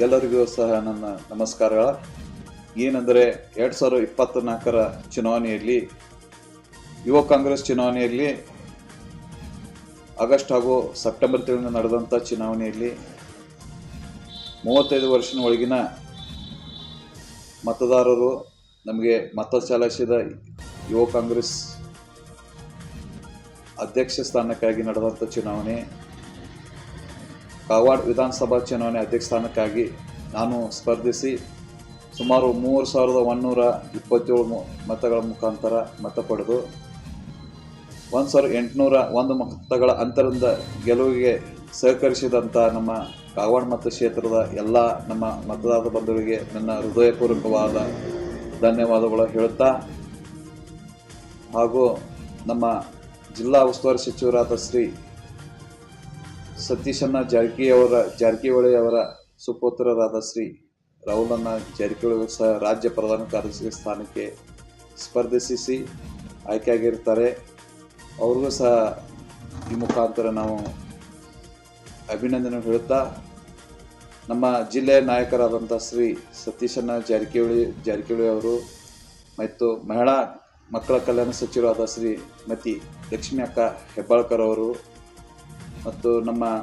ಎಲ್ಲರಿಗೂ ಸಹ ನನ್ನ ನಮಸ್ಕಾರಗಳು. ಏನೆಂದರೆ 2024ರ ಚುನಾವಣೆಯಲ್ಲಿ, ಯುವ ಕಾಂಗ್ರೆಸ್ ಚುನಾವಣೆಯಲ್ಲಿ, ಆಗಸ್ಟ್ ಹಾಗೂ ಸೆಪ್ಟೆಂಬರ್ ತಿಂಗಳಿನ ನಡೆದಂಥ ಚುನಾವಣೆಯಲ್ಲಿ 35 ವರ್ಷದ ಒಳಗಿನ ಮತದಾರರು ನಮಗೆ ಮತ ಚಲಾಯಿಸಿದ ಯುವ ಕಾಂಗ್ರೆಸ್ ಅಧ್ಯಕ್ಷ ಸ್ಥಾನಕ್ಕಾಗಿ ನಡೆದಂಥ ಚುನಾವಣೆ, ಕಾಗವಾಡ ವಿಧಾನಸಭಾ ಚುನಾವಣೆ ಅಧ್ಯಕ್ಷ ಸ್ಥಾನಕ್ಕಾಗಿ ನಾನು ಸ್ಪರ್ಧಿಸಿ ಸುಮಾರು 3127 ಮತಗಳ ಮುಖಾಂತರ ಮತ ಪಡೆದು 1801 ಮತಗಳ ಅಂತರದಿಂದ ಗೆಲುವಿಗೆ ಸಹಕರಿಸಿದಂಥ ನಮ್ಮ ಕಾಗವಾಡ ಮತಕ್ಷೇತ್ರದ ಎಲ್ಲ ನಮ್ಮ ಮತದಾರ ಬಂಧುಗಳಿಗೆ ನನ್ನ ಹೃದಯಪೂರ್ವಕವಾದ ಧನ್ಯವಾದಗಳು ಹೇಳುತ್ತಾ, ಹಾಗೂ ನಮ್ಮ ಜಿಲ್ಲಾ ಉಸ್ತುವಾರಿ ಸಚಿವರಾದ ಶ್ರೀ ಸತೀಶಣ್ಣ ಜಾರಕಿಹೊಳಿ ಅವರ ಸುಪುತ್ರರಾದ ಶ್ರೀ ರಾಹುಲಣ್ಣ ಜಾರಕಿಹೊಳಿ ಸಹ ರಾಜ್ಯ ಪ್ರಧಾನ ಕಾರ್ಯದರ್ಶಿ ಸ್ಥಾನಕ್ಕೆ ಸ್ಪರ್ಧಿಸಿ ಆಯ್ಕೆಯಾಗಿರ್ತಾರೆ. ಅವ್ರಿಗೂ ಸಹ ಈ ಮುಖಾಂತರ ನಾವು ಅಭಿನಂದನೆ ಹೇಳುತ್ತಾ, ನಮ್ಮ ಜಿಲ್ಲೆಯ ನಾಯಕರಾದಂಥ ಶ್ರೀ ಸತೀಶಣ್ಣ ಜಾರಕಿಹೊಳಿ ಅವರು ಮತ್ತು ಮಕ್ಕಳ ಕಲ್ಯಾಣ ಸಚಿವರಾದ ಶ್ರೀಮತಿ ಲಕ್ಷ್ಮಿ ಅಕ್ಕ ಹೆಬ್ಬಾಳ್ಕರ್ ಅವರು ಮತ್ತು ನಮ್ಮ